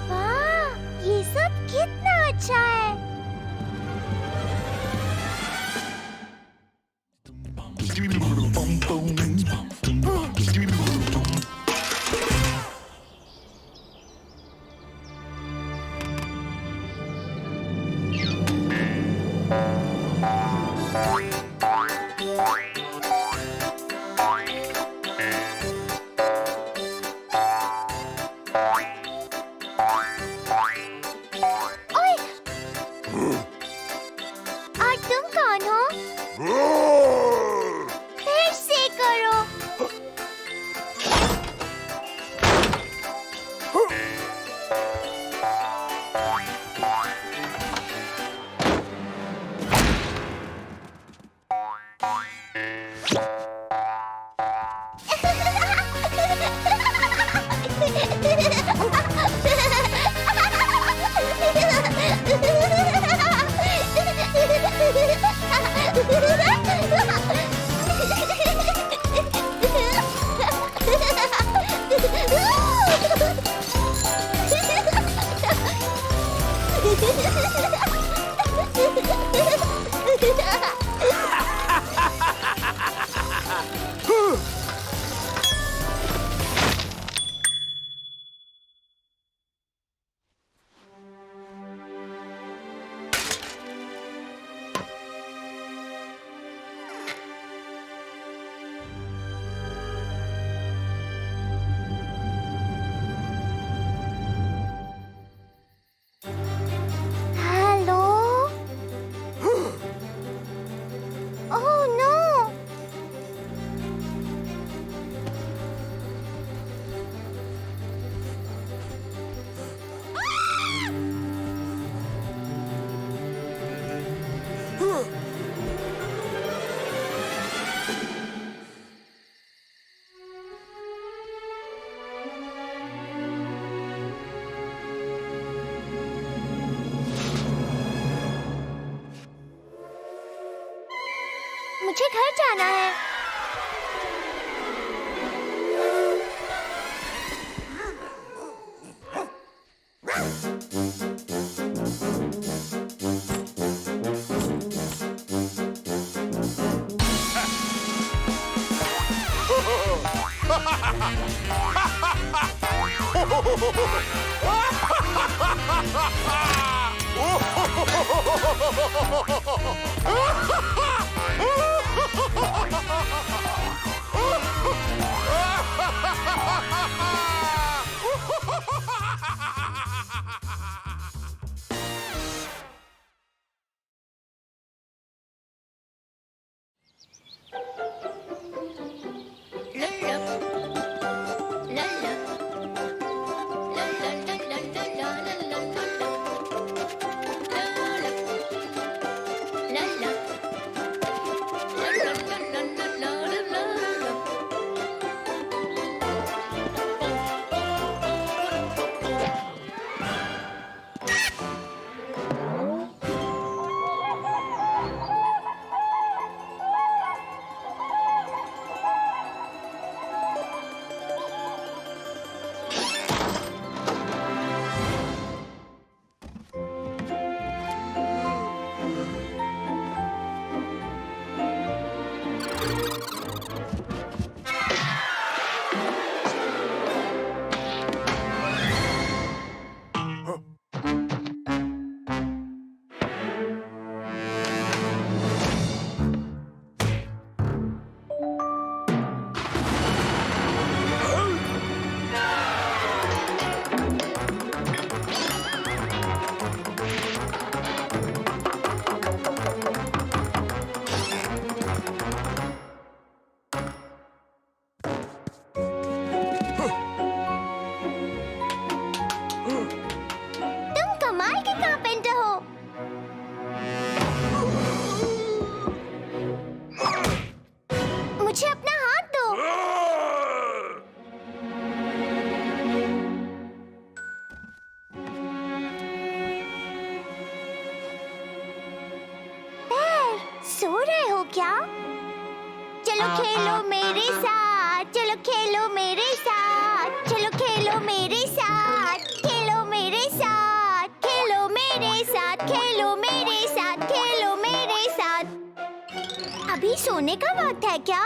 वाह, ये सब कितना अच्छा है। ओए, और तुम कौन हो? फिर से करो। हेलो। Oh no. मुझे घर जाना है। चलो खेलो मेरे साथ, चलो खेलो मेरे साथ, चलो खेलो मेरे साथ, खेलो मेरे साथ, खेलो मेरे साथ, खेलो मेरे साथ, खेलो मेरे साथ। अभी सोने का वक्त है क्या?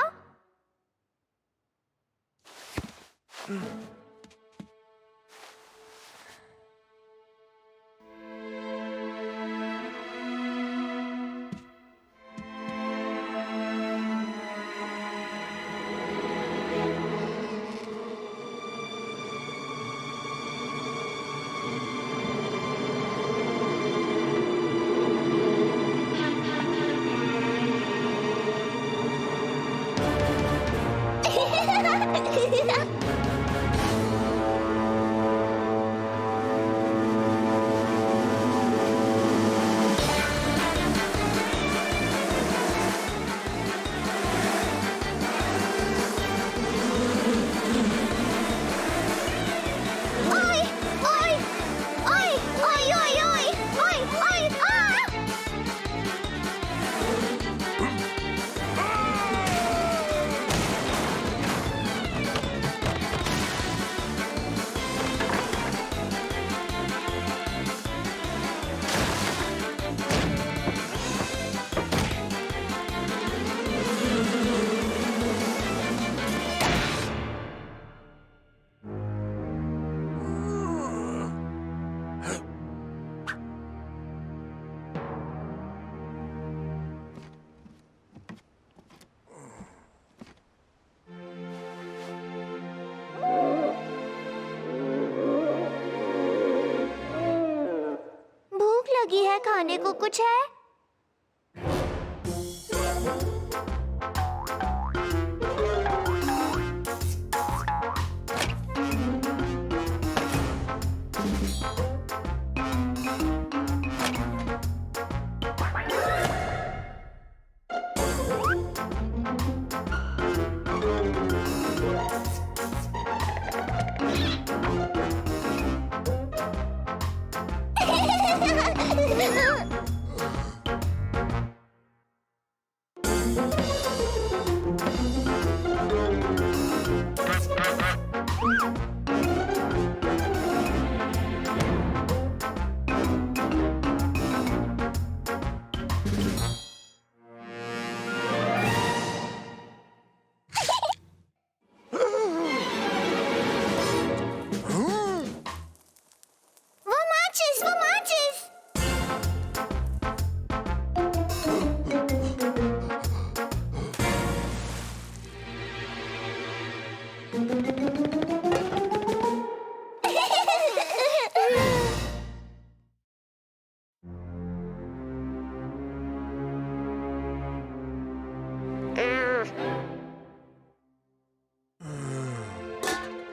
लगी है, खाने को कुछ है?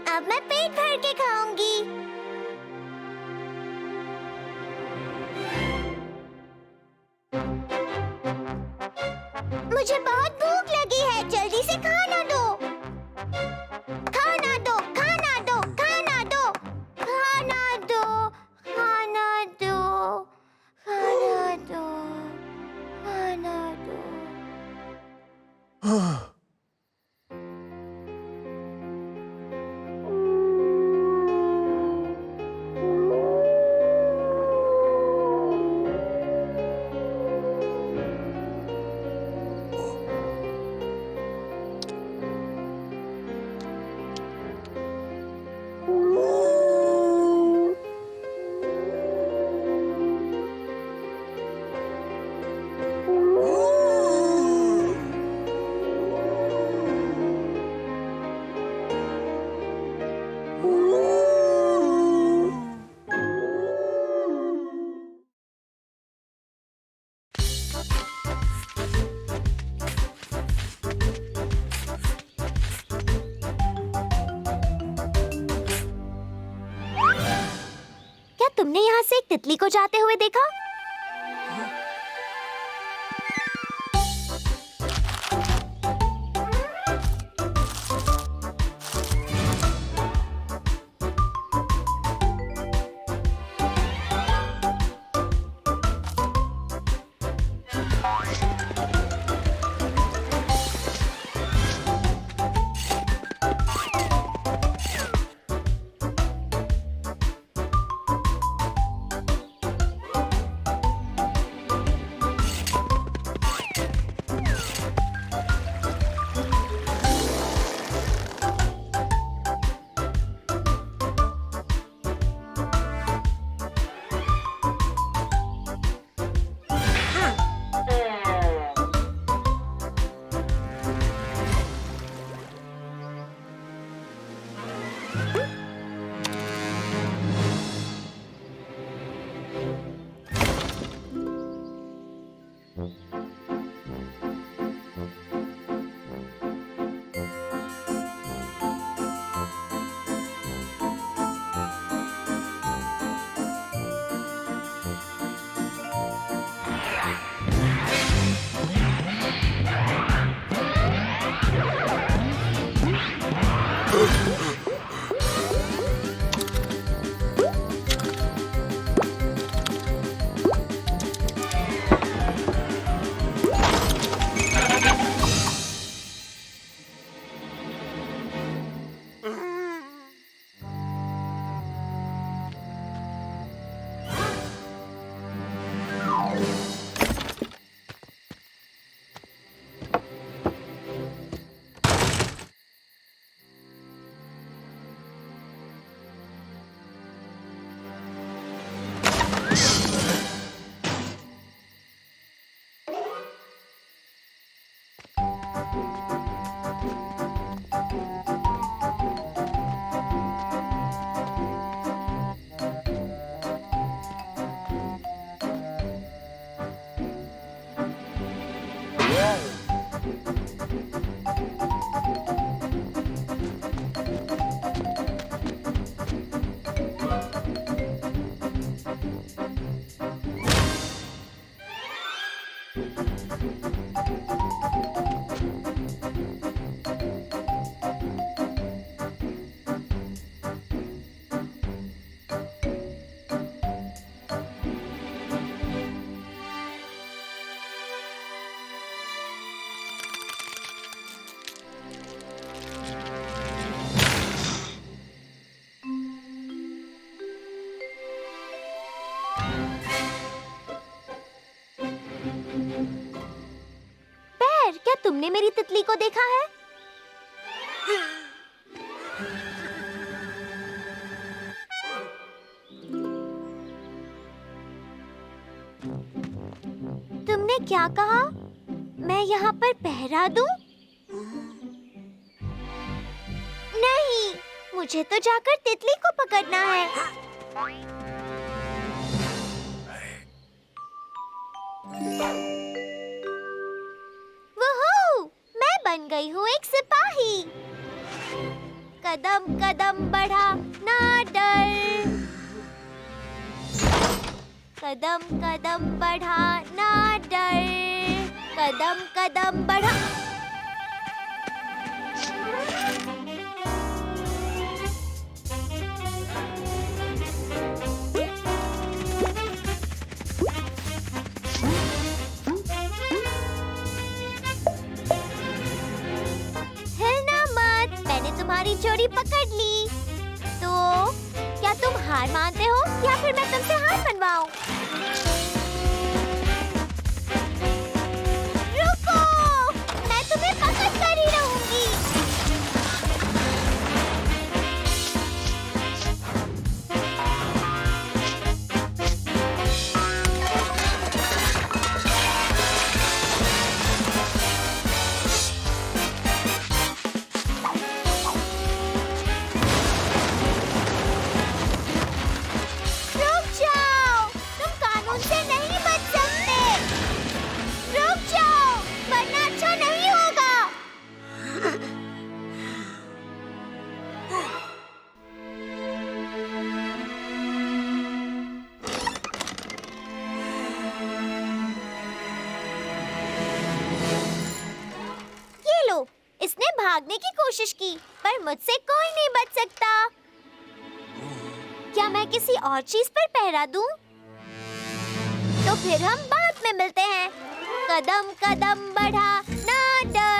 अब मैं पेट भर के खाऊंगी। मुझे बहुत भूख लगी है, जल्दी से खाना दो। खाना दो, खाना दो, खाना दो, खाना दो, खाना दो, खाना दो, खाना दो। तुमने यहाँ से एक तितली को जाते हुए देखा? तुमने मेरी तितली को देखा है? तुमने क्या कहा? मैं यहाँ पर पहरा दूं? नहीं, मुझे तो जाकर तितली को पकड़ना है। वूहू! मैं बन गई हूँ एक सिपाही। कदम कदम बढ़ा ना डर, कदम कदम बढ़ा ना डर, कदम कदम बढ़ा। हिलना मत, मैंने तुम्हारी जोड़ी पकड़ ली। तो क्या तुम हार मानते हो या फिर मैं तुमसे हार मनवाऊं? रुको, मैं तुम्हें पकड़ कर ही रहूंगी। रुक जाओ, तुम कानून से नहीं बच सकते। रुक जाओ, वरना अच्छा नहीं होगा। ये लो, इसने भागने की कोशिश की, पर मुझसे कोई नहीं बच सकता। क्या मैं किसी और चीज पर पहरा दूं? तो फिर हम बाद में मिलते हैं। कदम कदम बढ़ा ना डर।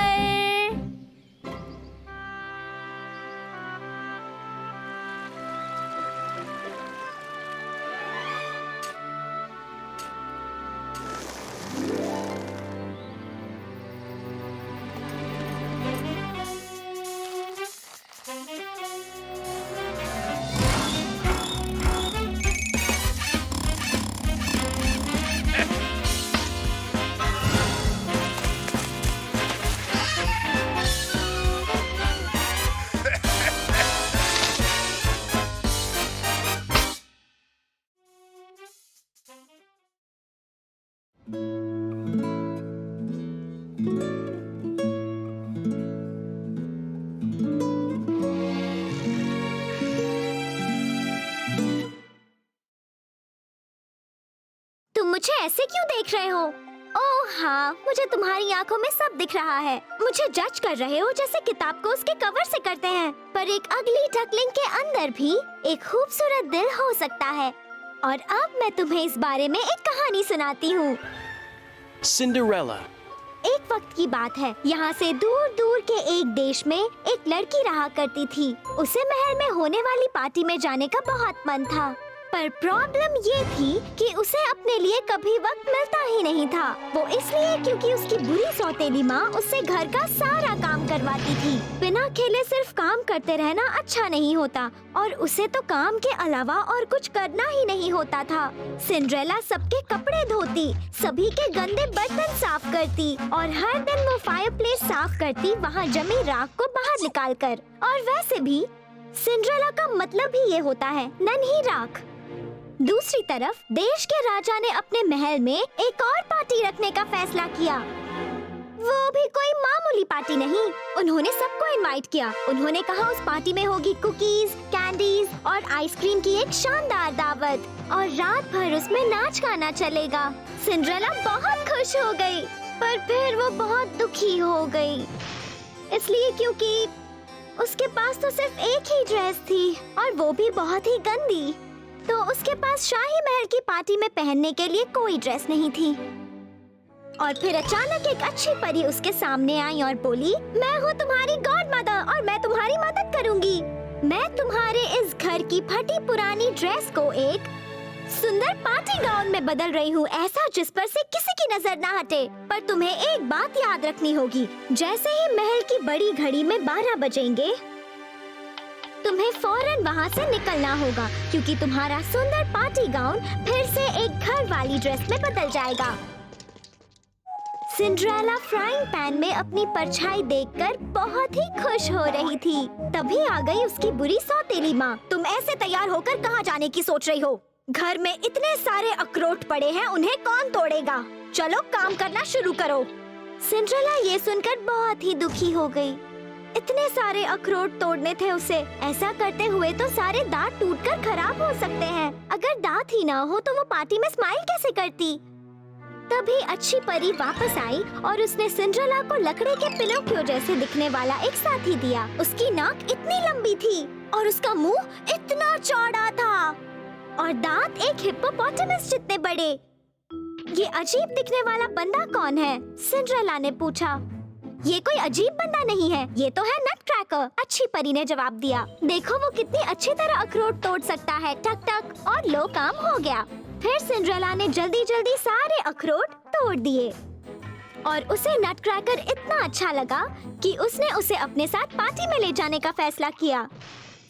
तुम मुझे ऐसे क्यों देख रहे हो? ओह हाँ, मुझे तुम्हारी आंखों में सब दिख रहा है। मुझे जज कर रहे हो जैसे किताब को उसके कवर से करते हैं। पर एक अगली डकलिंग के अंदर भी एक खूबसूरत दिल हो सकता है। और अब मैं तुम्हें इस बारे में एक कहानी सुनाती हूँ। Cinderella. एक वक्त की बात है, यहाँ से दूर दूर के एक देश में एक लड़की रहा करती थी। उसे महल में होने वाली पार्टी में जाने का बहुत मन था, पर प्रॉब्लम ये थी कि उसे अपने लिए कभी वक्त मिलता ही नहीं था। वो इसलिए क्योंकि उसकी बुरी सौतेली माँ उससे घर का सारा काम करवाती थी। बिना खेले सिर्फ काम करते रहना अच्छा नहीं होता और उसे तो काम के अलावा और कुछ करना ही नहीं होता था। सिंड्रेला सबके कपड़े धोती, सभी के गंदे बर्तन साफ करती और हर दिन वो फायरप्लेस साफ करती, वहाँ जमी राख को बाहर निकाल कर। और वैसे भी सिंड्रेला का मतलब ही ये होता है, नन्ही राख। दूसरी तरफ देश के राजा ने अपने महल में एक और पार्टी रखने का फैसला किया। वो भी कोई मामूली पार्टी नहीं, उन्होंने सबको इनवाइट किया। उन्होंने कहा उस पार्टी में होगी कुकीज, कैंडीज और आइसक्रीम की एक शानदार दावत और रात भर उसमें नाच गाना चलेगा। सिंड्रेला बहुत खुश हो गई, पर फिर वो बहुत दुखी हो गई, इसलिए क्योंकि उसके पास तो सिर्फ एक ही ड्रेस थी और वो भी बहुत ही गंदी। तो उसके पास शाही महल की पार्टी में पहनने के लिए कोई ड्रेस नहीं थी। और फिर अचानक एक अच्छी परी उसके सामने आई और बोली, मैं हूँ तुम्हारी गॉड मदर और मैं तुम्हारी मदद करूंगी। मैं तुम्हारे इस घर की फटी पुरानी ड्रेस को एक सुंदर पार्टी गाउन में बदल रही हूँ, ऐसा जिस पर से किसी की नजर ना हटे। पर तुम्हें एक बात याद रखनी होगी, जैसे ही महल की बड़ी घड़ी में 12 बजेंगे, तुम्हें फौरन वहाँ से निकलना होगा, क्योंकि तुम्हारा सुंदर पार्टी गाउन फिर से एक घर वाली ड्रेस में बदल जाएगा। सिंड्रेला फ्राइंग पैन में अपनी परछाई देखकर बहुत ही खुश हो रही थी। तभी आ गई उसकी बुरी सौतेली माँ। तुम ऐसे तैयार होकर कहाँ जाने की सोच रही हो? घर में इतने सारे अखरोट पड़े हैं, उन्हें कौन तोड़ेगा? चलो काम करना शुरू करो। सिंड्रेला ये सुनकर बहुत ही दुखी हो गई। इतने सारे अखरोट तोड़ने थे उसे। ऐसा करते हुए तो सारे दांत टूटकर खराब हो सकते हैं। अगर दांत ही ना हो तो वो पार्टी में स्माइल कैसे करती? तभी अच्छी परी वापस आई और उसने सिंड्रेला को लकड़ी के पिनोकियो जैसे दिखने वाला एक साथी दिया। उसकी नाक इतनी लंबी थी और उसका मुंह इतना चौड़ा था और दांत एक हिप्पोपोटामस जितने बड़े। ये अजीब दिखने वाला बंदा कौन है? सिंड्रेला ने पूछा। ये कोई अजीब बंदा नहीं है, ये तो है नट क्रैकर। अच्छी परी ने जवाब दिया। देखो वो कितनी अच्छी तरह अखरोट तोड़ सकता है। टक टक, और लो, काम हो गया। फिर सिंड्रेला ने जल्दी जल्दी सारे अखरोट तोड़ दिए और उसे नट क्रैकर इतना अच्छा लगा कि उसने उसे अपने साथ पार्टी में ले जाने का फैसला किया।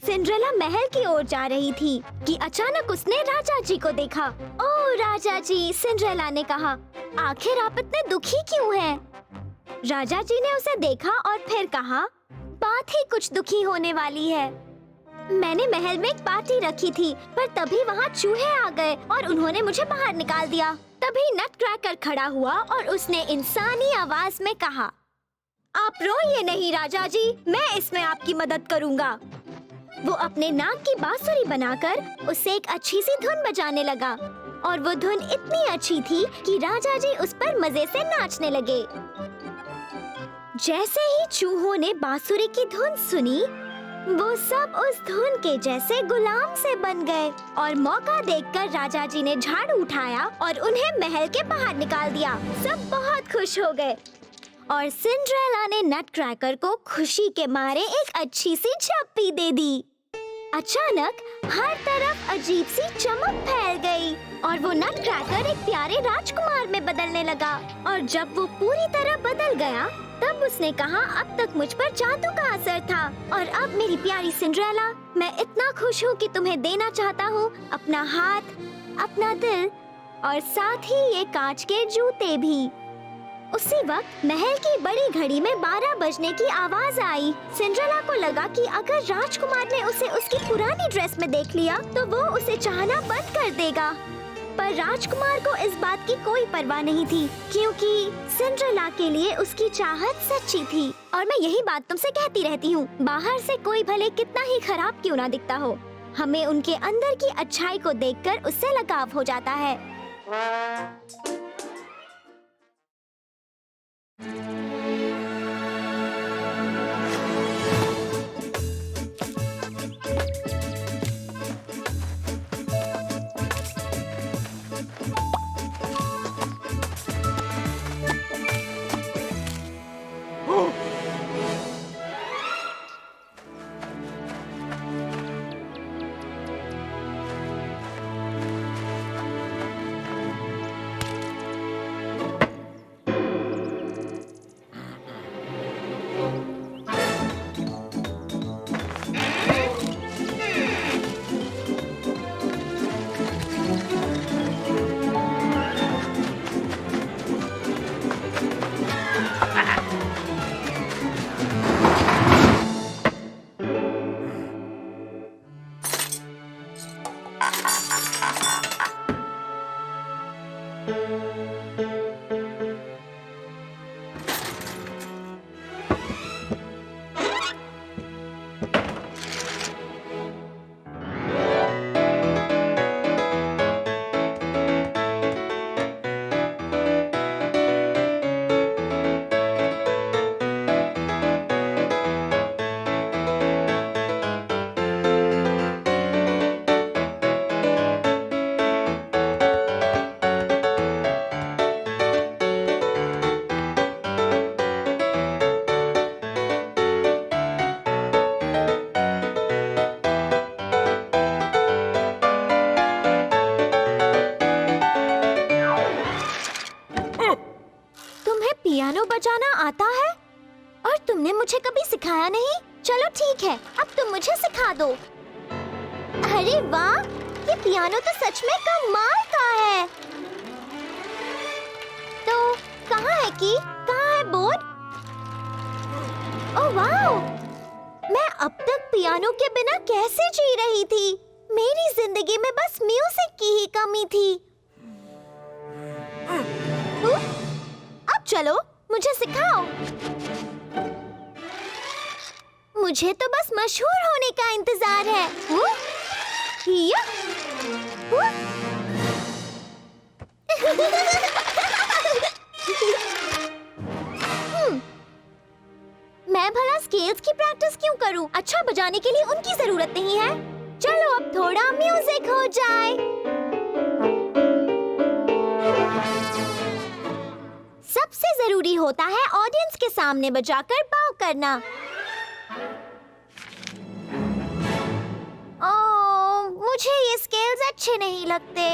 सिंड्रेला महल की ओर जा रही थी कि अचानक उसने राजा जी को देखा। ओह राजा जी, सिंड्रेला ने कहा, आखिर आप इतने दुखी क्यों हैं? राजा जी ने उसे देखा और फिर कहा, बात ही कुछ दुखी होने वाली है। मैंने महल में एक पार्टी रखी थी, पर तभी वहाँ चूहे आ गए और उन्होंने मुझे बाहर निकाल दिया। तभी नट क्रैकर खड़ा हुआ और उसने इंसानी आवाज में कहा, आप रोइए नहीं राजा जी, मैं इसमें आपकी मदद करूँगा। वो अपने नाक की बांसुरी बनाकर उससे एक अच्छी सी धुन बजाने लगा और वो धुन इतनी अच्छी थी कि राजा जी उस पर मजे से नाचने लगे। जैसे ही चूहों ने बांसुरी की धुन सुनी, वो सब उस धुन के जैसे गुलाम से बन गए और मौका देखकर राजा जी ने झाड़ू उठाया और उन्हें महल के बाहर निकाल दिया। सब बहुत खुश हो गए और सिंड्रेला ने नट क्रैकर को खुशी के मारे एक अच्छी सी झप्पी दे दी। अचानक हर तरफ अजीब सी चमक फैल गई और वो नट क्रैकर एक प्यारे राजकुमार में बदलने लगा। और जब वो पूरी तरह बदल गया, तब उसने कहा, अब तक मुझ पर जादू का असर था और अब मेरी प्यारी सिंड्रेला, मैं इतना खुश हूँ कि तुम्हें देना चाहता हूँ अपना हाथ, अपना दिल और साथ ही ये कांच के जूते भी। उसी वक्त महल की बड़ी घड़ी में 12 बजने की आवाज आई। सिंड्रेला को लगा कि अगर राजकुमार ने उसे उसकी पुरानी ड्रेस में देख लिया तो वो उसे चाहना बंद कर देगा। पर राजकुमार को इस बात की कोई परवाह नहीं थी, क्योंकि सिंड्रेला के लिए उसकी चाहत सच्ची थी। और मैं यही बात तुमसे कहती रहती हूँ, बाहर से कोई भले कितना ही खराब क्यों ना दिखता हो, हमें उनके अंदर की अच्छाई को देखकर उससे लगाव हो जाता है। तुमने मुझे कभी सिखाया नहीं। चलो ठीक है, अब तुम मुझे सिखा दो। अरे वाह, ये पियानो तो सच में कमाल का है। तो कहाँ है की? कहाँ है बोर्ड? ओह वाह, मैं अब तक पियानो के बिना कैसे जी रही थी? मेरी जिंदगी में बस म्यूजिक की ही कमी थी। अब चलो, मुझे सिखाओ। मुझे तो बस मशहूर होने का इंतजार है। या। मैं भला स्केल्स की प्रैक्टिस क्यों करूं? अच्छा बजाने के लिए उनकी जरूरत नहीं है। चलो अब थोड़ा म्यूजिक हो जाए। सबसे जरूरी होता है ऑडियंस के सामने बजाकर बाव करना। मुझे ये स्केल्स अच्छे नहीं लगते।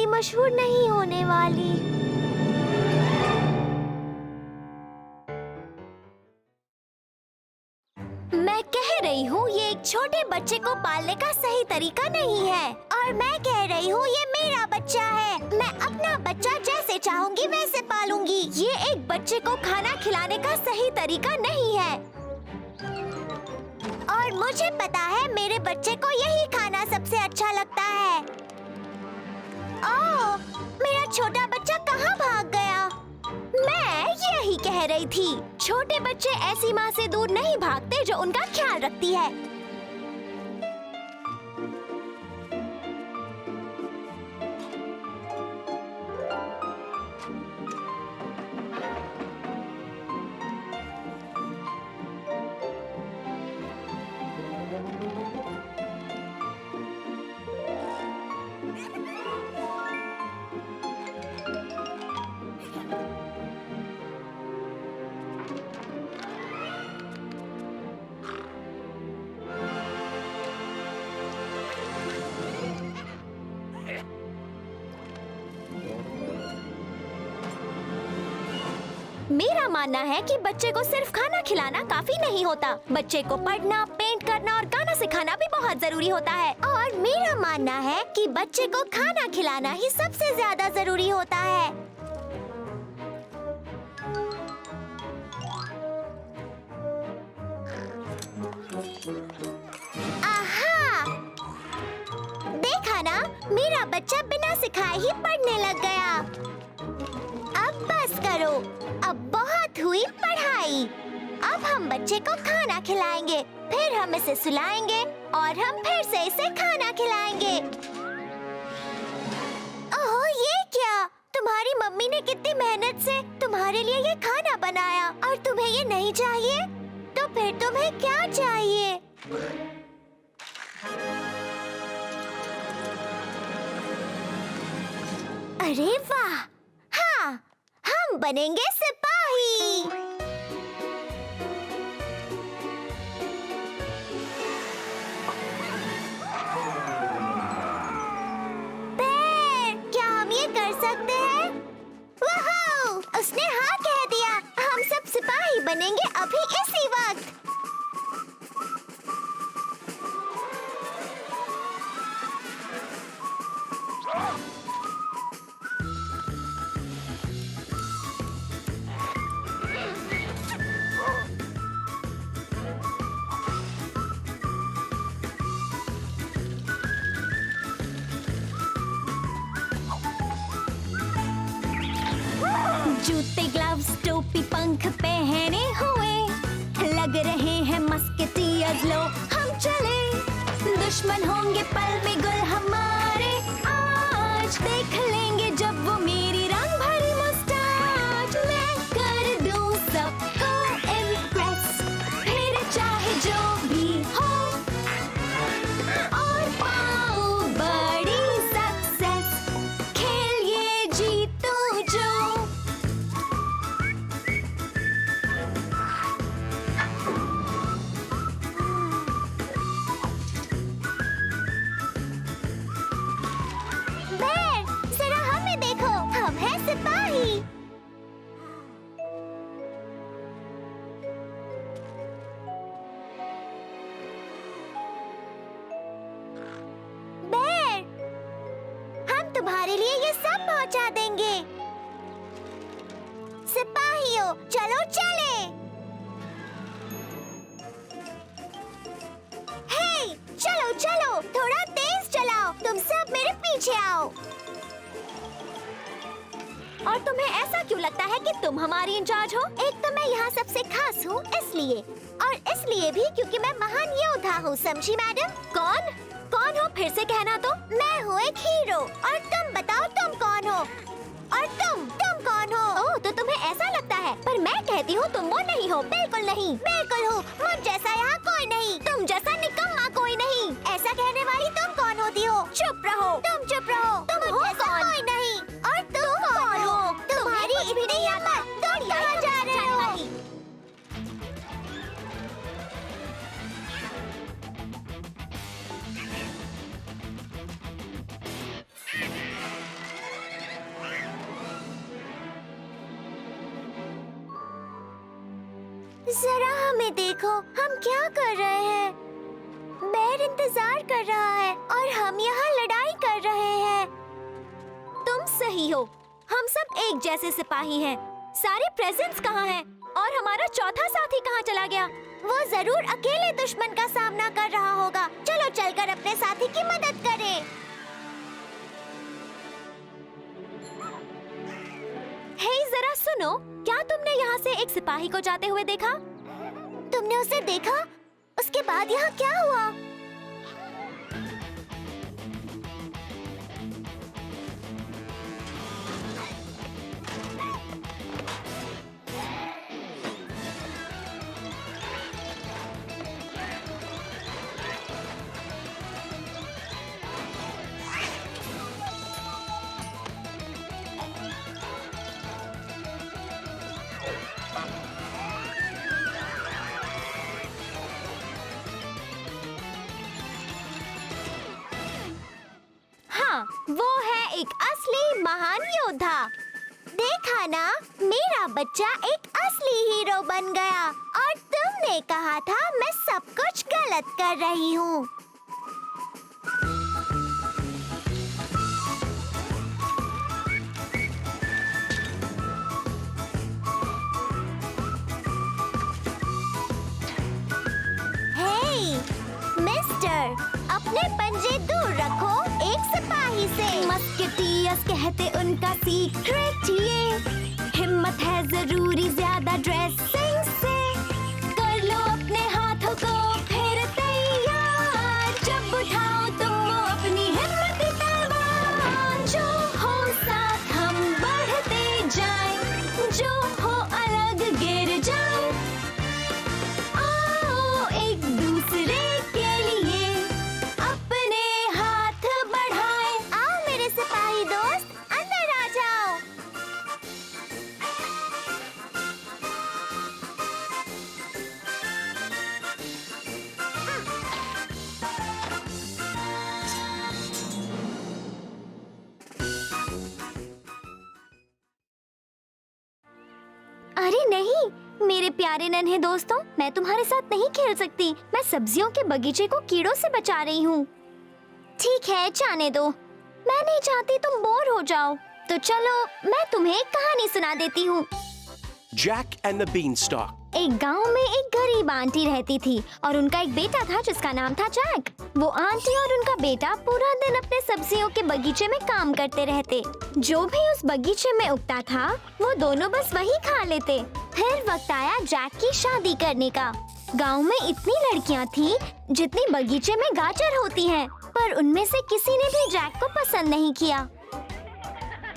मशहूर नहीं होने वाली। मैं कह रही हूँ ये एक छोटे बच्चे को पालने का सही तरीका नहीं है, और मैं कह रही हूँ ये मेरा बच्चा है। मैं अपना बच्चा जैसे चाहूंगी वैसे पालूंगी। ये एक बच्चे को खाना खिलाने का सही तरीका नहीं है, और मुझे पता है मेरे बच्चे को यही खाना सबसे अच्छा लगता है। ओह, मेरा छोटा बच्चा कहाँ भाग गया? मैं यही कह रही थी, छोटे बच्चे ऐसी माँ से दूर नहीं भागते जो उनका ख्याल रखती है। मेरा मानना है कि बच्चे को सिर्फ खाना खिलाना काफी नहीं होता। बच्चे को पढ़ना, पेंट करना और गाना सिखाना भी बहुत जरूरी होता है। और मेरा मानना है कि बच्चे को खाना खिलाना ही सबसे ज्यादा जरूरी होता है। आहा! देखा ना, मेरा बच्चा बिना सिखाए ही पढ़ने लग गया। अब बस करो, अब बहुत हुई पढ़ाई। अब हम बच्चे को खाना खिलाएंगे, फिर हम इसे सुलाएंगे और हम फिर से इसे खाना खिलाएंगे। ओह, ये क्या? तुम्हारी मम्मी ने कितनी मेहनत से तुम्हारे लिए ये खाना बनाया और तुम्हें ये नहीं चाहिए? तो फिर तुम्हें क्या चाहिए? अरे वाह! हाँ, हम बनेंगे सिपाही। बेर, क्या हम ये कर सकते हैं? वाह! उसने हाँ कह दिया। हम सब सिपाही बनेंगे अभी इसी वक्त। जूते, ग्लव्स, टोपी, पंख पहने हुए लग रहे हैं मस्केटियर्स। लो हम चले, दुश्मन होंगे पल में गुल हमारे। आज देख लेंगे जब वो मेरी रंग भरी मुस्कान। मैं कर दूं सबको इम्प्रेस, फिर चाहे जो भी हो, और पाऊं बड़ी सक्सेस। खेल ये जीतूं जो। बेर, जरा हमें देखो, हम हैं सिपाही। बेर, हम तुम्हारे लिए ये सब पहुंचा देंगे। सिपाहियों, चलो चले। हे, चलो चलो, थोड़ा तेज चलाओ। तुम सब मेरे पीछे आओ। और तुम्हें ऐसा क्यों लगता है कि तुम हमारी इंचार्ज हो? एक तो मैं यहाँ सबसे खास हूँ इसलिए, और इसलिए भी क्योंकि मैं महान योद्धा हूँ, समझी मैडम? कौन? कौन हो? फिर से कहना तो। मैं हूँ एक हीरो, और तुम बताओ तुम कौन हो? और तुम कौन हो? ओह, तो तुम्हें ऐसा लगता है, पर मैं कहती हूँ तुम वो नहीं हो। बिल्कुल नहीं, बिल्कुल हो। मुझ जैसा यहाँ कोई नहीं, तुम जैसा निकम्मा कोई नहीं। ऐसा कहने वाली तुम कौन होती हो? चुप रहो, तुम चुप रहो। तुम हो कौन? कोई नहीं। और तुम कौन हो? तुम्हारी इतनी हिम्मत, तुम कहाँ जा रहे हो? जरा हमें देखो, हम क्या कर रहे हैं? बेर इंतजार कर रहा है और हम यहाँ लड़ाई कर रहे हैं। तुम सही हो, हम सब एक जैसे सिपाही हैं। सारे प्रेजेंट्स कहाँ हैं? और हमारा चौथा साथी कहाँ चला गया? वो जरूर अकेले दुश्मन का सामना कर रहा होगा। चलो चलकर अपने साथी की मदद करें। हे, जरा सुनो, क्या तुमने यहाँ से एक सिपाही को जाते हुए देखा? तुमने उसे देखा? उसके बाद यहाँ क्या हुआ? वो है एक असली महान योद्धा। देखा ना, मेरा बच्चा एक असली हीरो बन गया और तुमने कहा था मैं सब कुछ गलत कर रही हूँ। मिस्टर, अपने पंजे दूर रखो एक सिपाही से। मस्केटियर्स कहते उनका सीक्रेट ये, हिम्मत है जरूरी ज्यादा ड्रेसिंग से। कर लो अपने हाथों को फिर तैयार, जब उठाओ तुम वो अपनी हिम्मत तलवार। जो हो साथ हम बढ़ते जाएं, जो हो अलग गिर जाएं। आओ एक दूसरे अरे नहीं मेरे प्यारे नन्हे दोस्तों, मैं तुम्हारे साथ नहीं खेल सकती। मैं सब्जियों के बगीचे को कीड़ों से बचा रही हूँ। ठीक है, जाने दो। मैं नहीं चाहती तुम बोर हो जाओ, तो चलो मैं तुम्हें एक कहानी सुना देती हूँ। Jack and the Beanstalk. एक गांव में एक गरीब आंटी रहती थी और उनका एक बेटा था जिसका नाम था जैक। वो आंटी और उनका बेटा पूरा दिन अपने सब्जियों के बगीचे में काम करते रहते। जो भी उस बगीचे में उगता था वो दोनों बस वही खा लेते। फिर वक्त आया जैक की शादी करने का। गांव में इतनी लड़कियां थीं जितनी बगीचे में गाजर होती हैं, पर उनमें से किसी ने भी जैक को पसंद नहीं किया।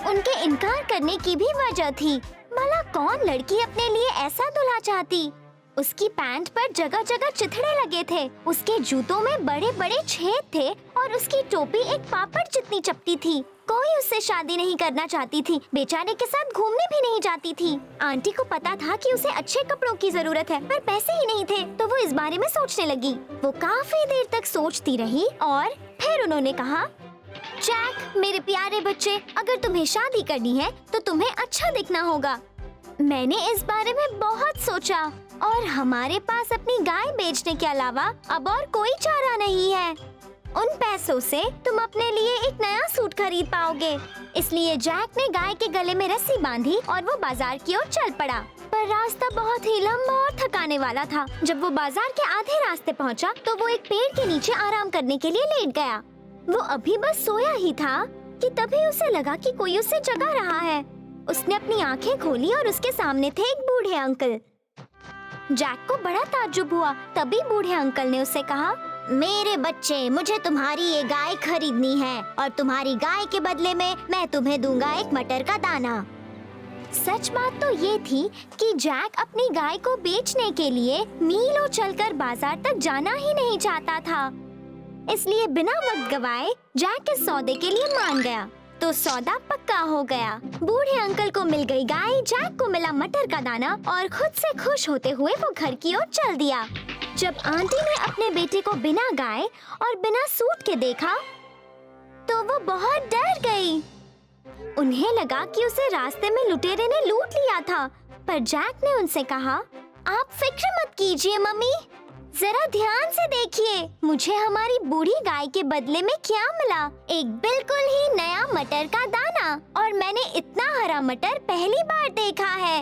उनके इनकार करने की भी वजह थी। भला कौन लड़की अपने लिए ऐसा दूल्हा चाहती? उसकी पैंट पर जगह जगह चिथड़े लगे थे, उसके जूतों में बड़े बड़े छेद थे और उसकी टोपी एक पापड़ जितनी चपटी थी। कोई उससे शादी नहीं करना चाहती थी, बेचारे के साथ घूमने भी नहीं जाती थी। आंटी को पता था कि उसे अच्छे कपड़ों की जरूरत है, पर पैसे ही नहीं थे, तो वो इस बारे में सोचने लगी। वो काफी देर तक सोचती रही और फिर उन्होंने कहा, जैक मेरे प्यारे बच्चे, अगर तुम्हें शादी करनी है तो तुम्हें अच्छा दिखना होगा। मैंने इस बारे में बहुत सोचा और हमारे पास अपनी गाय बेचने के अलावा अब और कोई चारा नहीं है। उन पैसों से तुम अपने लिए एक नया सूट खरीद पाओगे। इसलिए जैक ने गाय के गले में रस्सी बांधी और वो बाजार की ओर चल पड़ा। पर रास्ता बहुत ही लंबा और थकाने वाला था। जब वो बाजार के आधे रास्ते पहुंचा, तो वो एक पेड़ के नीचे आराम करने के लिए लेट गया। वो अभी बस सोया ही था कि तभी उसे लगा कि कोई उसे जगा रहा है। उसने अपनी आंखें खोली और उसके सामने थे एक बूढ़े अंकल। जैक को बड़ा ताज्जुब हुआ। तभी बूढ़े अंकल ने उससे कहा, मेरे बच्चे, मुझे तुम्हारी ये गाय खरीदनी है और तुम्हारी गाय के बदले में मैं तुम्हें दूंगा एक मटर का दाना। सच बात तो ये थी कि जैक अपनी गाय को बेचने के लिए मीलों चलकर बाजार तक जाना ही नहीं चाहता था। इसलिए बिना वक्त गवाए जैक इस सौदे के लिए मान गया। तो सौदा पक्का हो गया। बूढ़े अंकल को मिल गई गाय, जैक को मिला मटर का दाना और खुद से खुश होते हुए वो घर की ओर चल दिया। जब आंटी ने अपने बेटे को बिना गाय और बिना सूट के देखा तो वो बहुत डर गई। उन्हें लगा कि उसे रास्ते में लुटेरे ने लूट लिया था। पर जैक ने उनसे कहा, आप फिक्र मत कीजिए मम्मी, जरा ध्यान से देखिए, मुझे हमारी बूढ़ी गाय के बदले में क्या मिला? एक बिल्कुल ही नया मटर का दाना, और मैंने इतना हरा मटर पहली बार देखा है।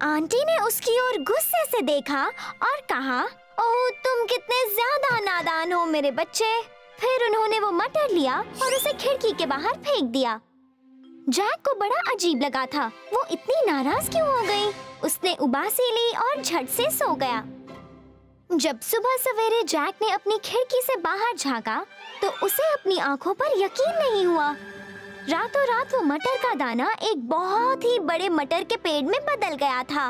आंटी ने उसकी ओर गुस्से से देखा और कहा, ओह तुम कितने ज्यादा नादान हो मेरे बच्चे। फिर उन्होंने वो मटर लिया और उसे खिड़की के बाहर फेंक दिया। जैक को बड़ा अजीब लगा था। वो इतनी नाराज क्यों हो गई? उसने उबासी ली और झट से सो गया। जब सुबह सवेरे जैक ने अपनी खिड़की से बाहर झांका तो उसे अपनी आंखों पर यकीन नहीं हुआ। रातों रात वो मटर का दाना एक बहुत ही बड़े मटर के पेड़ में बदल गया था।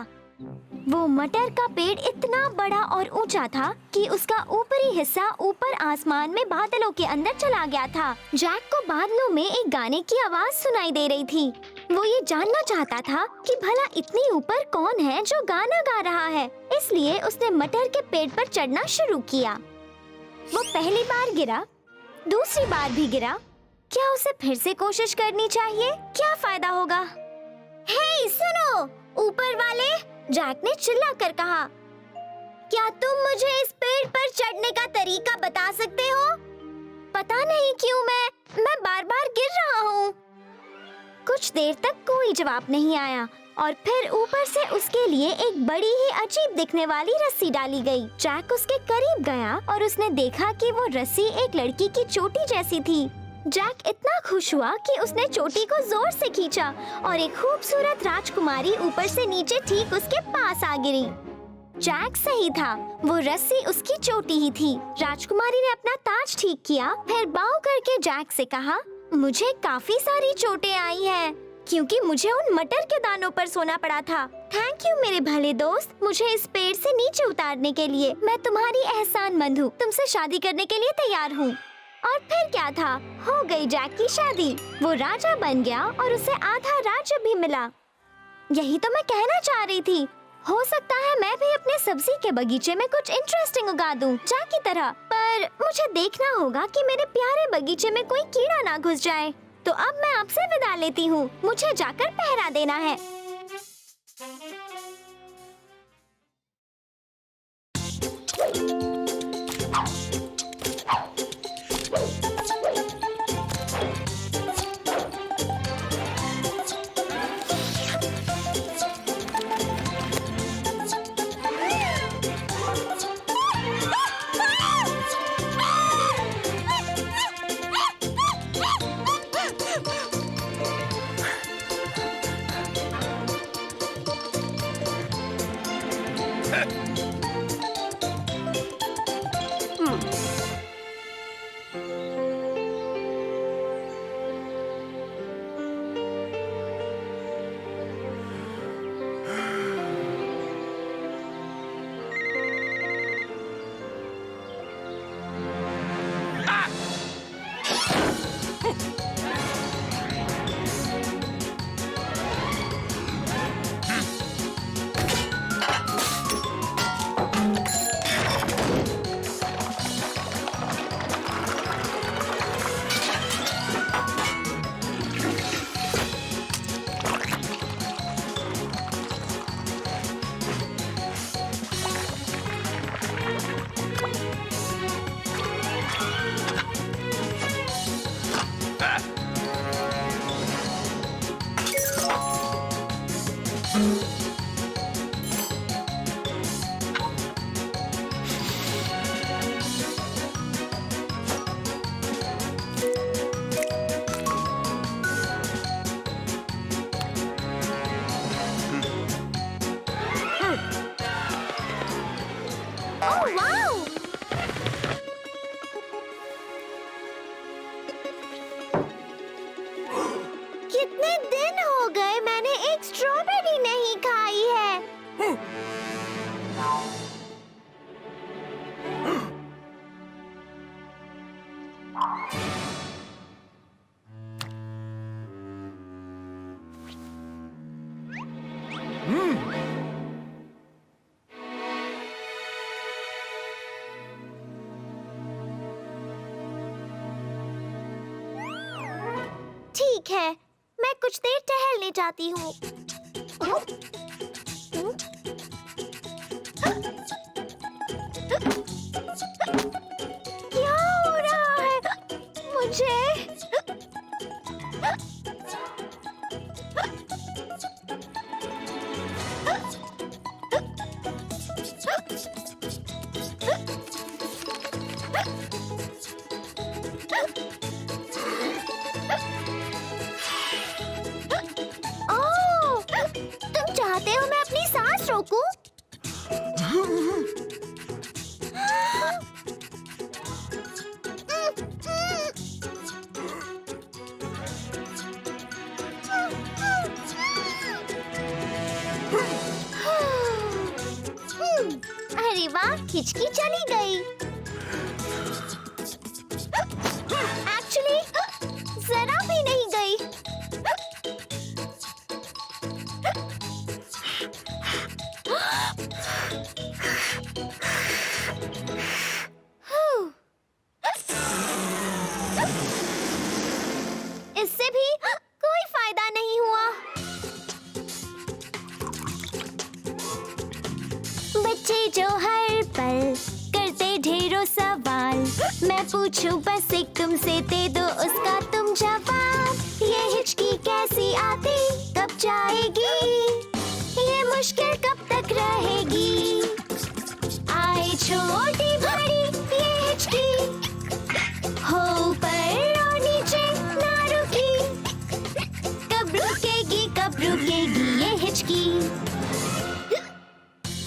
वो मटर का पेड़ इतना बड़ा और ऊंचा था कि उसका ऊपरी हिस्सा ऊपर आसमान में बादलों के अंदर चला गया था। जैक को बादलों में एक गाने की आवाज सुनाई दे रही थी। वो ये जानना चाहता था कि भला इतनी ऊपर कौन है जो गाना गा रहा है। इसलिए उसने मटर के पेड़ पर चढ़ना शुरू किया। वो पहली बार गिरा, दूसरी बार भी गिरा। क्या उसे फिर से कोशिश करनी चाहिए? क्या फायदा होगा? हे सुनो, ऊपर वाले, जैक ने चिल्लाकर कहा। क्या तुम मुझे इस पेड़ पर चढ़ने का तरीका बता सकते हो? पता नहीं क्यों मैं बार-बार गिर रहा हूँ। कुछ देर तक कोई जवाब नहीं आया और फिर ऊपर से उसके लिए एक बड़ी ही अजीब दिखने वाली रस्सी डाली गई। जैक उसके करीब गया और उसने देखा कि वो रस्सी एक लड़की की चोटी जैसी थी। जैक इतना खुश हुआ कि उसने चोटी को जोर से खींचा और एक खूबसूरत राजकुमारी ऊपर से नीचे ठीक उसके पास आ गिरी। जैक सही था, वो रस्सी उसकी चोटी ही थी। राजकुमारी ने अपना ताज ठीक किया, फिर बाव करके जैक से कहा, मुझे काफी सारी चोटें आई हैं, क्योंकि मुझे उन मटर के दानों पर सोना पड़ा था। थैंक यू मेरे भले दोस्त, मुझे इस पेड़ से नीचे उतारने के लिए। मैं तुम्हारी एहसानमंद हूँ, तुमसे शादी करने के लिए तैयार हूँ। और फिर क्या था, हो गई जैक की शादी। वो राजा बन गया और उसे आधा राज्य भी मिला। यही तो मैं कहना चाह रही थी। हो सकता है मैं भी अपने सब्जी के बगीचे में कुछ इंटरेस्टिंग उगा दूं, जैक की तरह। पर मुझे देखना होगा कि मेरे प्यारे बगीचे में कोई कीड़ा ना घुस जाए। तो अब मैं आपसे विदा लेती हूँ, मुझे जाकर पहरा देना है। Oh wow! कितने दिन हो गए मैंने एक स्ट्रॉबेरी नहीं खाई है। ठीक है, मैं कुछ देर टहलने जाती हूँ। क्या हो रहा है मुझे? ओह, तुम चाहते हो मैं अपनी सांस रोकूं? अरे वाह, खिचकी चली गई। एक्चुअली जरा भी नहीं गई। इससे भी कोई फायदा नहीं हुआ। मैं पूछूं बस एक तुमसे, दे दो उसका तुम जवाब। ये हिचकी कैसी आती, कब जाएगी, ये मुश्किल कब तक रहेगी। आए छोटी बड़ी ये हिचकी, हो ऊपर और नीचे ना रुकी, कब रुकेगी ये हिचकी।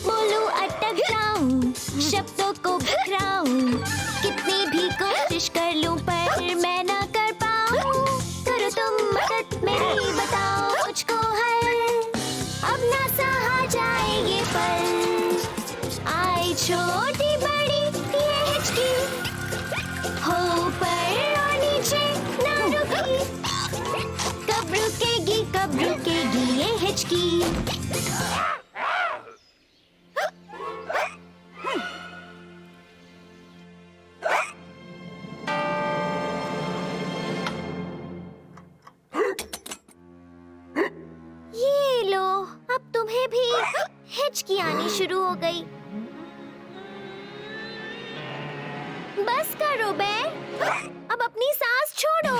बोलूं अटक जाऊं, शब्दों को बिखराऊं, कितनी भी कोशिश कर लूं पर मैं ना कर पाऊं। करो तुम मदद मेरी, बताओ मुझको हल, अब ना सहा जाए ये पल। आए छोटी बड़ी ये हिचकी, हो ऊपर और नीचे ना रुकी, कब रुकेगी ये हिचकी। ये लो, अब तुम्हें भी हिचकी आनी शुरू हो गई। बस करो बे, अब अपनी सांस छोड़ो।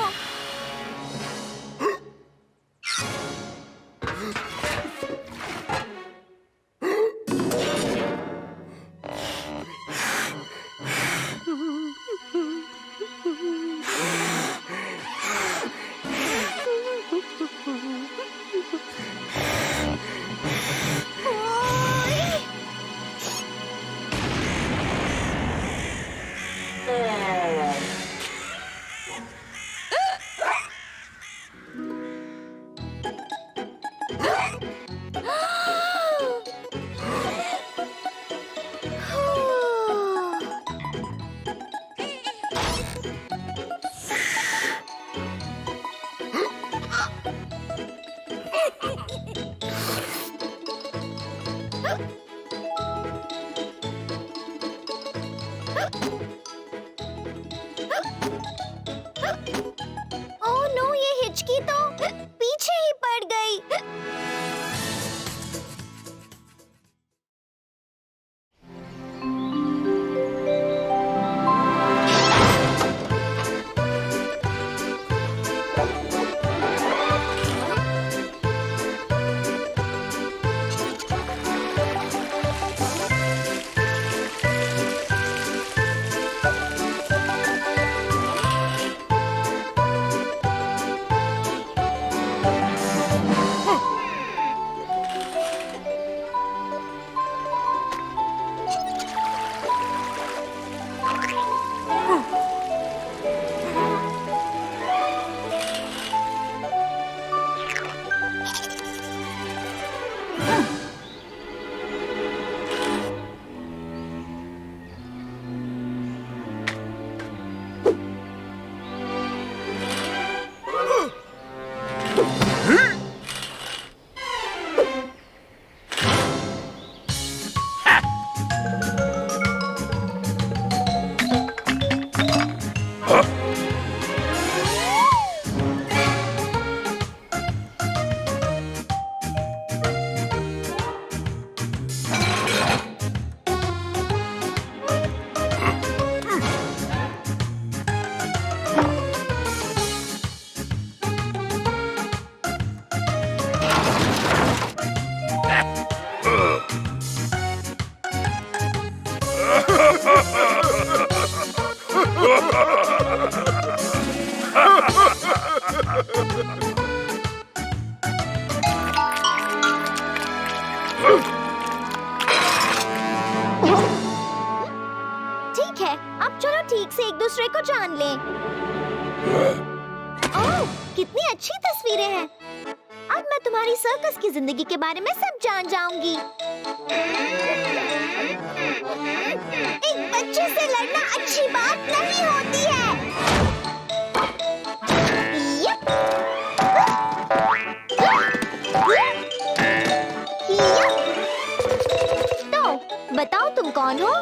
ओह नो, ये हिचकी तो पीछे ही पड़ गई। ठीक है, अब चलो ठीक से एक दूसरे को जान लें। ओह, कितनी अच्छी तस्वीरें हैं। अब मैं तुम्हारी सर्कस की जिंदगी के बारे में सब जान जाऊंगी। एक बच्चे से लड़ना अच्छी बात नहीं होती है। यप। तो बताओ तुम कौन हो?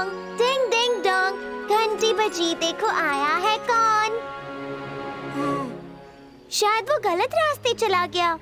डोंग, डिंग डिंग डोंग, घंटी बजी, देखो आया है कौन। शायद वो गलत रास्ते चला गया।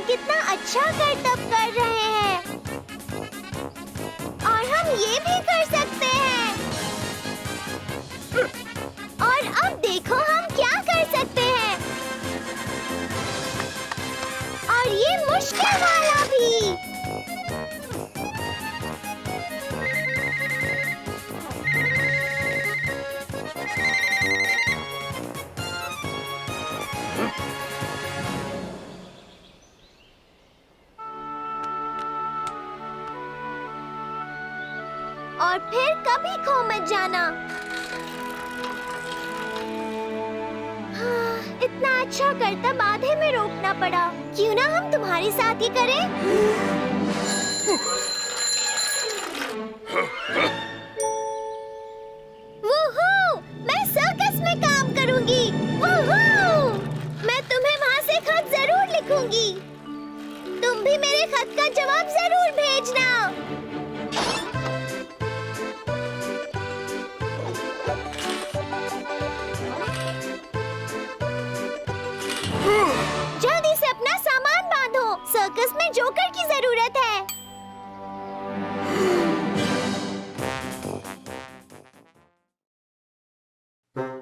कितना अच्छा करतब कर रहे हैं और हम ये भी कर सकते हैं। और अब देखो हम क्या कर सकते हैं, और ये मुश्किल वाला भी। और फिर कभी खो मत जाना। हाँ, इतना अच्छा करतब आधे में रोकना पड़ा। क्यों ना हम तुम्हारे साथ ही करें? वूहू! मैं सर्कस में काम करूंगी। वूहू! मैं तुम्हें वहाँ से खत जरूर लिखूंगी। तुम भी मेरे खत का जवाब जरूर भेजना। जल्दी से अपना सामान बांधो, सर्कस में जोकर की जरूरत है।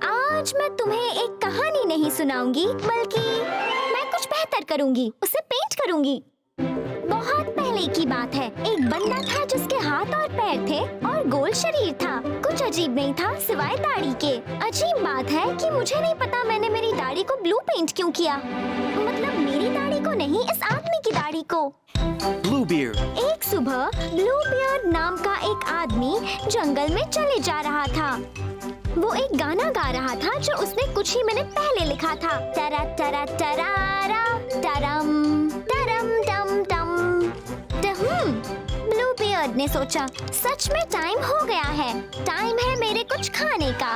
आज मैं तुम्हें एक कहानी नहीं सुनाऊंगी, बल्कि मैं कुछ बेहतर करूंगी, उसे पेंट करूंगी। बहुत पहले की बात है, एक बंदा था जिसके हाथ और पैर थे और गोल शरीर था। कुछ अजीब नहीं था सिवाय दाढ़ी के। अजीब बात है कि मुझे नहीं पता मैंने मेरी दाढ़ी को ब्लू पेंट क्यों किया। मतलब मेरी दाढ़ी को नहीं, इस आदमी की दाढ़ी को। Bluebeard. एक सुबह ब्लूबियर्ड नाम का एक आदमी जंगल में चले जा रहा था। वो एक गाना गा रहा था जो उसने कुछ ही मिनट पहले लिखा था। टरा टरा टरारा टरम टरम टम टम टहम। ब्लूबियर्ड ने सोचा, सच में टाइम हो गया है, टाइम है मेरे कुछ खाने का।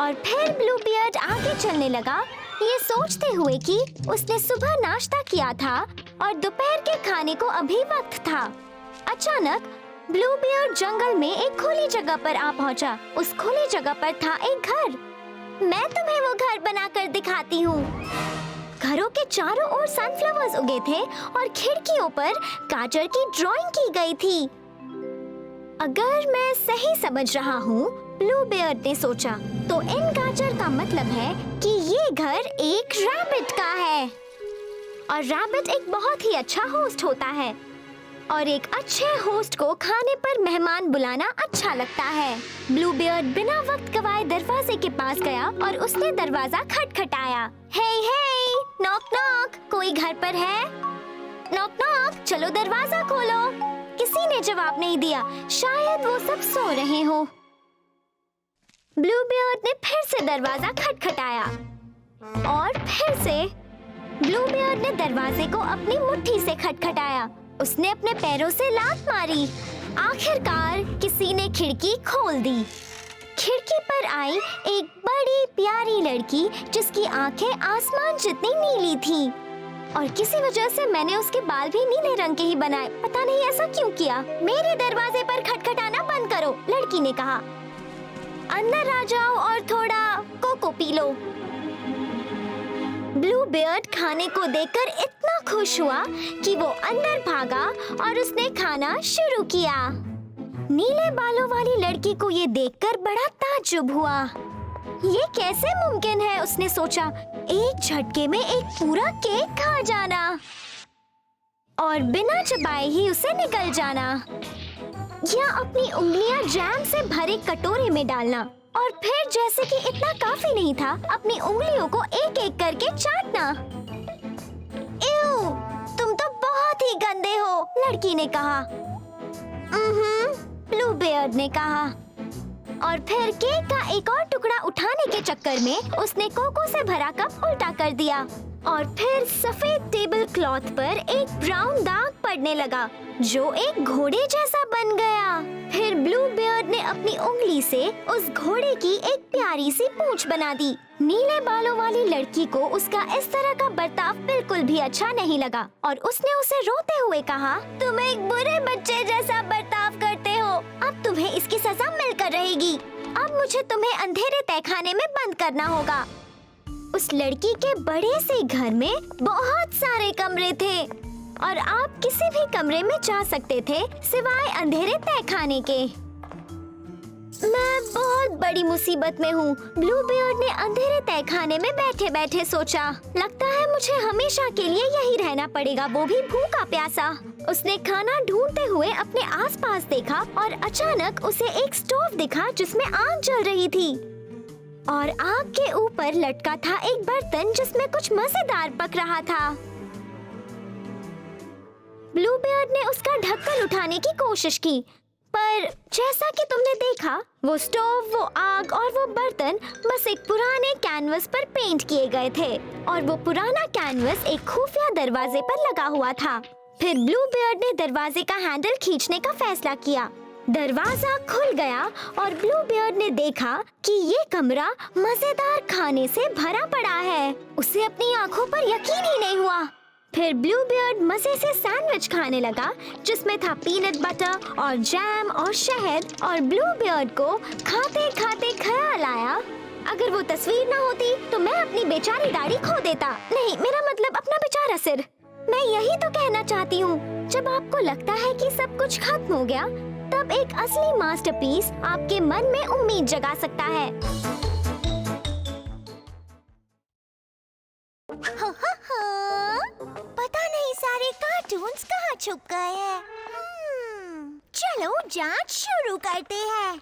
और फिर ब्लूबियर्ड आगे चलने लगा, ये सोचते हुए कि उसने सुबह नाश्ता किया था और दोपहर के खाने को अभी वक्त था। अचानक ब्लूबियर्ड जंगल में एक खुली जगह पर आ पहुंचा। उस खुली जगह पर था एक घर। मैं तुम्हें वो घर बनाकर दिखाती हूँ। घरों के चारों ओर सनफ्लावर्स उगे थे और खिड़कियों पर गाजर की ड्राइंग की गई थी। अगर मैं सही समझ रहा हूँ, ब्लूबियर्ड ने सोचा, तो इन गाजर का मतलब है कि ये घर एक रैबिट का है। और रैबिट एक बहुत ही अच्छा होस्ट होता है और एक अच्छे होस्ट को खाने पर मेहमान बुलाना अच्छा लगता है। ब्लूबियर्ड बिना वक्त गवाए दरवाजे के पास गया और उसने दरवाजा खटखटाया। हे हे, नॉक नॉक, कोई घर पर है? नॉक नॉक, चलो दरवाजा खोलो। किसी ने जवाब नहीं दिया, शायद वो सब सो रहे हो। ब्लूबियर्ड ने फिर से दरवाजा खटखटाया और फिर से ब्लूबियर्ड ने दरवाजे को अपनी मुट्ठी से खटखटाया। उसने अपने पैरों से लात मारी। आखिरकार किसी ने खिड़की खोल दी। खिड़की पर आई एक बड़ी प्यारी लड़की जिसकी आंखें आसमान जितनी नीली थीं। और किसी वजह से मैंने उसके बाल भी नीले रंग के ही बनाए। पता नहीं ऐसा क्यों किया। मेरे दरवाजे पर खटखटाना बंद करो, लड़की ने कहा। अंदर आ जाओ और थोड़ा कोको पी लो। ब्लूबीयर्ड खाने को देखकर इतना खुश हुआ कि वो अंदर भागा और उसने खाना शुरू किया। नीले बालों वाली लड़की को ये देखकर बड़ा ताज्जुब हुआ। ये कैसे मुमकिन है, उसने सोचा। एक झटके में एक पूरा केक खा जाना और बिना चबाए ही उसे निकल जाना, या अपनी उंगलियां जैम से भरे कटोरे में डालना और फिर जैसे कि इतना काफी नहीं था, अपनी उंगलियों को एक एक करके चाटना। इउ, तुम तो बहुत ही गंदे हो, लड़की ने कहा। ब्लूबीयर्ड ने कहा। और फिर केक का एक और टुकड़ा उठाने के चक्कर में उसने कोको से भरा कप उल्टा कर दिया और फिर सफेद टेबल क्लॉथ पर एक ब्राउन दाग पड़ने लगा जो एक घोड़े जैसा बन गया। फिर ब्लूबीयर्ड ने अपनी उंगली से उस घोड़े की एक प्यारी सी पूंछ बना दी। नीले बालों वाली लड़की को उसका इस तरह का बर्ताव बिल्कुल भी अच्छा नहीं लगा और उसने उसे रोते हुए कहा, तुम एक बुरे बच्चे जैसा बर्ताव करते हो। अब तुम्हें इसकी सजा मिलकर रहेगी। अब मुझे तुम्हें अंधेरे तहखाने में बंद करना होगा। उस लड़की के बड़े से घर में बहुत सारे कमरे थे और आप किसी भी कमरे में जा सकते थे सिवाय अंधेरे तहखाने के। मैं बहुत बड़ी मुसीबत में हूँ, ब्लूबीयर्ड ने अंधेरे तहखाने में बैठे बैठे सोचा। लगता है मुझे हमेशा के लिए यही रहना पड़ेगा, वो भी भूखा प्यासा। उसने खाना ढूंढते हुए अपने आसपास देखा और अचानक उसे एक स्टोव दिखा जिसमें आग जल रही थी और आग के ऊपर लटका था एक बर्तन जिसमें कुछ मजेदार पक रहा था। ब्लूबीयर्ड ने उसका ढक्कन उठाने की कोशिश की, पर जैसा कि तुमने देखा, वो स्टोव, वो आग और वो बर्तन बस एक पुराने कैनवस पर पेंट किए गए थे और वो पुराना कैनवस एक खुफिया दरवाजे पर लगा हुआ था। फिर ब्लूबीयर्ड ने दरवाजे का हैंडल खींचने का फैसला किया। दरवाजा खुल गया और ब्लूबीयर्ड ने देखा कि ये कमरा मजेदार खाने से भरा पड़ा है। उसे अपनी आंखों पर यकीन ही नहीं हुआ। फिर ब्लूबीयर्ड मजे से सैंडविच खाने लगा जिसमें था पीनट बटर और जैम और शहद, और ब्लूबीयर्ड को खाते खाते ख्याल आया, अगर वो तस्वीर ना होती तो मैं अपनी बेचारी दाढ़ी खो देता। नहीं, मेरा मतलब अपना बेचारा सिर। मैं यही तो कहना चाहती हूँ, जब आपको लगता है कि सब कुछ खत्म हो गया, तब एक असली मास्टरपीस आपके मन में उम्मीद जगा सकता है। पता नहीं सारे कार्टून्स कहाँ छुप गए हैं। चलो जांच शुरू करते हैं।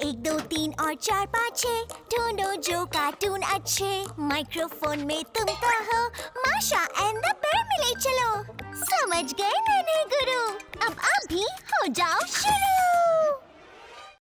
1 2 3 और 4 5 6 ढूंढो जो कार्टून अच्छे। माइक्रोफोन में तुम कहो माशा एंड द बेयर मिले चलो। समझ गए नन्हे गुरु, अब आप भी हो जाओ शुरू।